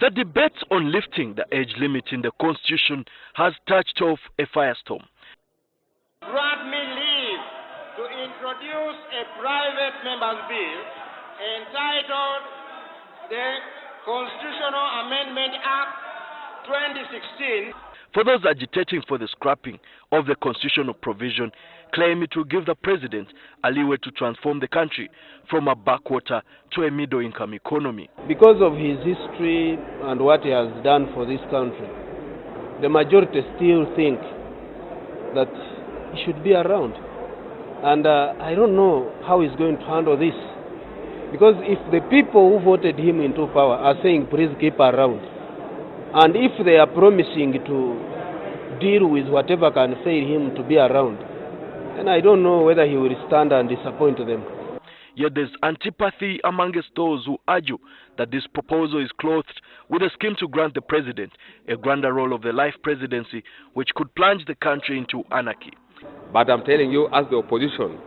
The debate on lifting the age limit in the Constitution has touched off a firestorm. Grant me leave to introduce a private member's bill entitled the Constitutional Amendment Act 2016. For those agitating for the scrapping of the constitutional provision, claim it will give the president a leeway to transform the country from a backwater to a middle-income economy. Because of his history and what he has done for this country, the majority still think that he should be around. And I don't know how he's going to handle this. Because if the people who voted him into power are saying, please keep around, and if they are promising to deal with whatever can fail him to be around, then I don't know whether he will stand and disappoint them. Yet there's antipathy amongst those who argue that this proposal is clothed with a scheme to grant the president a grander role of the life presidency, which could plunge the country into anarchy. But I'm telling you, as the opposition,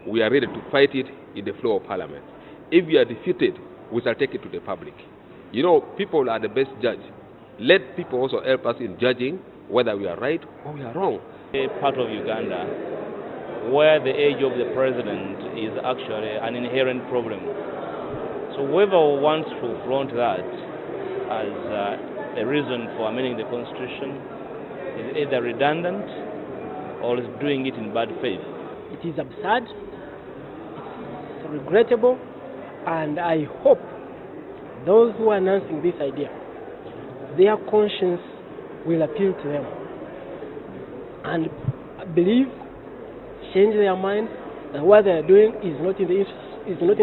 we are ready to fight it in the floor of parliament. If we are defeated, we shall take it to the public. You know, people are the best judge. Let people also help us in judging whether we are right or we are wrong. A part of Uganda where the age of the president is actually an inherent problem. So whoever wants to flaunt that as a reason for amending the constitution is either redundant or is doing it in bad faith. It is absurd, it's regrettable, and I hope those who are announcing this idea, their conscience will appeal to them and believe, change their mind that what they are doing is not in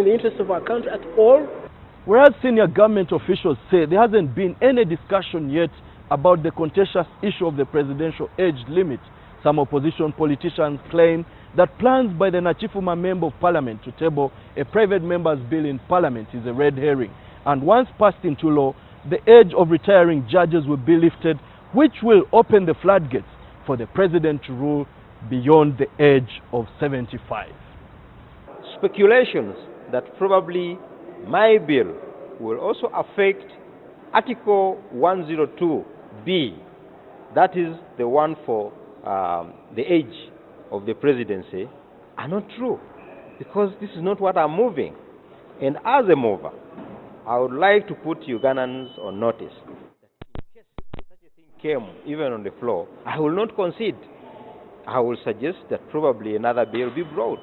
the interest of our country at all. Whereas senior government officials say there hasn't been any discussion yet about the contentious issue of the presidential age limit, some opposition politicians claim that plans by the Nakifuma Member of Parliament to table a private member's bill in Parliament is a red herring, and once passed into law, the age of retiring judges will be lifted, which will open the floodgates for the president to rule beyond the age of 75. Speculations that probably my bill will also affect Article 102B, that is the one for the age of the presidency, are not true, because this is not what I'm moving. And as a mover, I would like to put Ugandans on notice that in case such a thing came even on the floor, I will not concede. I will suggest that probably another bill be brought,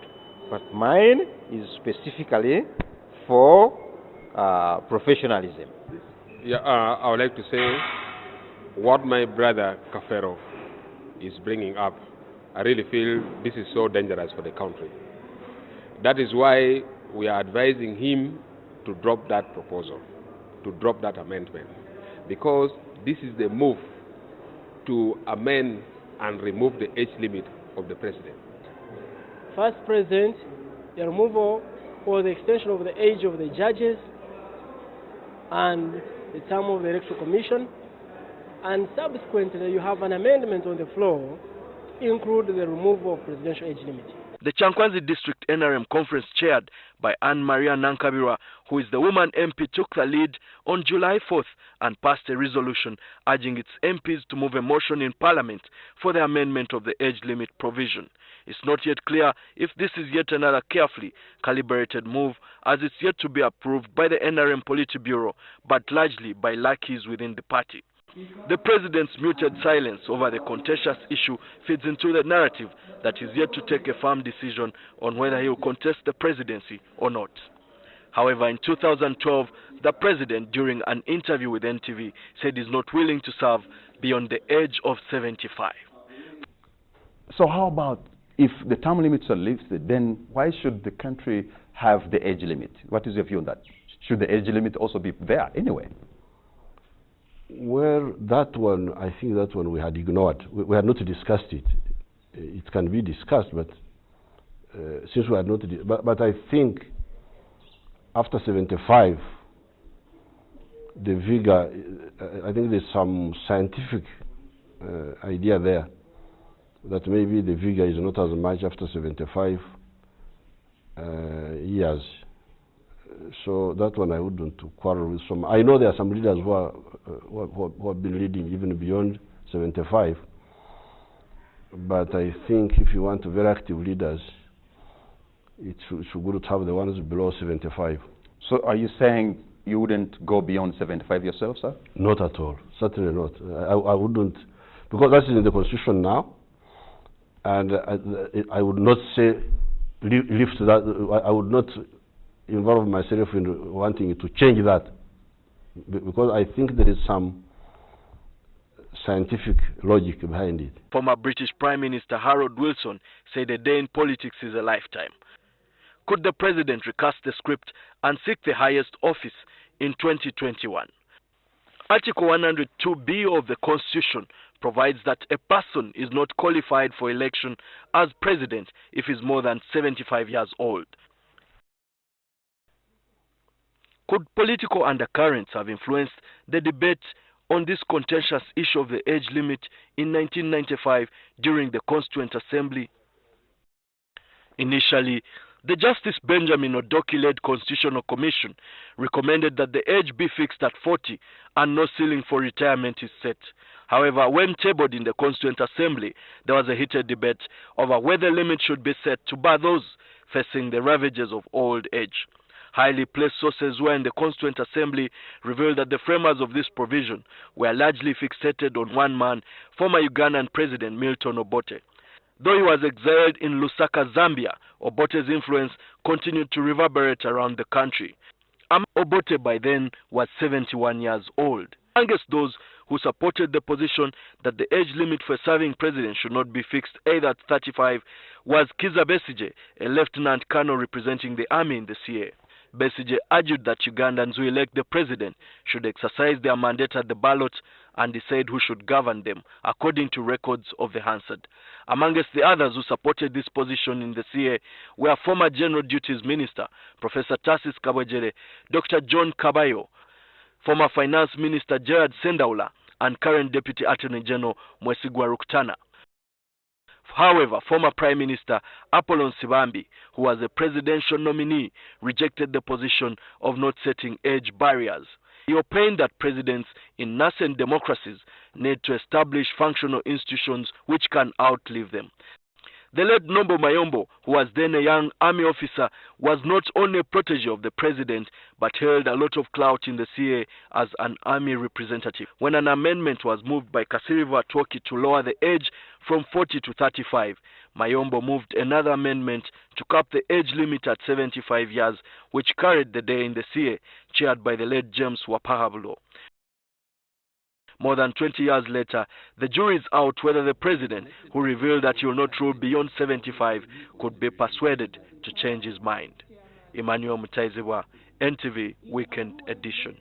but mine is specifically for professionalism. Yeah, I would like to say what my brother KAFEERO is bringing up. I really feel this is so dangerous for the country. That is why we are advising him to drop that proposal, to drop that amendment, because this is the move to amend and remove the age limit of the president. First President, the removal or the extension of the age of the judges and the term of the Electoral Commission, and subsequently you have an amendment on the floor to include the removal of presidential age limit. The Chankwanzi District NRM conference chaired by Anne-Maria Nankabirwa, who is the woman MP, took the lead on July 4th and passed a resolution urging its MPs to move a motion in Parliament for the amendment of the age limit provision. It's not yet clear if this is yet another carefully calibrated move, as it's yet to be approved by the NRM Politburo, but largely by lackeys within the party. The president's muted silence over the contentious issue feeds into the narrative that he's yet to take a firm decision on whether he will contest the presidency or not. However, in 2012, the president, during an interview with NTV, said he's not willing to serve beyond the age of 75. So how about if the term limits are lifted, then why should the country have the age limit? What is your view on that? Should the age limit also be there anyway? Well, that one, I think that one we had ignored. We had not discussed it. It can be discussed, but since we had not, but I think after 75, the vigor, I think there's some scientific idea there that maybe the vigor is not as much after 75 years. So that one I wouldn't quarrel with some. I know there are some leaders who are who have been leading even beyond 75. But I think if you want very active leaders, it's good to have the ones below 75. So are you saying you wouldn't go beyond 75 yourself, sir? Not at all. Certainly not. I wouldn't, because that's in the Constitution now, and I would not say lift that. I would not involve myself in wanting to change that, because I think there is some scientific logic behind it. Former British Prime Minister Harold Wilson said a day in politics is a lifetime. Could the president recast the script and seek the highest office in 2021? Article 102B of the Constitution provides that a person is not qualified for election as president if he is more than 75 years old. Could political undercurrents have influenced the debate on this contentious issue of the age limit in 1995 during the Constituent Assembly? Initially, the Justice Benjamin Odoki-led Constitutional Commission recommended that the age be fixed at 40 and no ceiling for retirement is set. However, when tabled in the Constituent Assembly, there was a heated debate over whether the limit should be set to bar those facing the ravages of old age. Highly placed sources who were in the Constituent Assembly revealed that the framers of this provision were largely fixated on one man, former Ugandan President Milton Obote. Though he was exiled in Lusaka, Zambia, Obote's influence continued to reverberate around the country. Obote by then was 71 years old. Amongst those who supported the position that the age limit for serving president should not be fixed either at 35 was Kizza Besigye, a lieutenant colonel representing the army in the CA. Besigye argued that Ugandans who elect the president should exercise their mandate at the ballot and decide who should govern them, according to records of the Hansard. Amongst the others who supported this position in the CA were former General Duties Minister, Professor Tarsis Kabwejere, Dr. John Kabayo, former Finance Minister Gerald Sendaula, and current Deputy Attorney General Mwesigwa Rukutana. However, former Prime Minister Apollon Sibambi, who was a presidential nominee, rejected the position of not setting age barriers. He opined that presidents in nascent democracies need to establish functional institutions which can outlive them. The late Noble Mayombo, who was then a young army officer, was not only a protege of the president, but held a lot of clout in the CA as an army representative. When an amendment was moved by Kasirivwa Twoki to lower the age from 40 to 35, Mayombo moved another amendment to cap the age limit at 75 years, which carried the day in the CA, chaired by the late James Wapahabulo. More than 20 years later, the jury is out whether the president, who revealed that he will not rule beyond 75, could be persuaded to change his mind. Emmanuel Mutaiziwa, NTV Weekend Edition.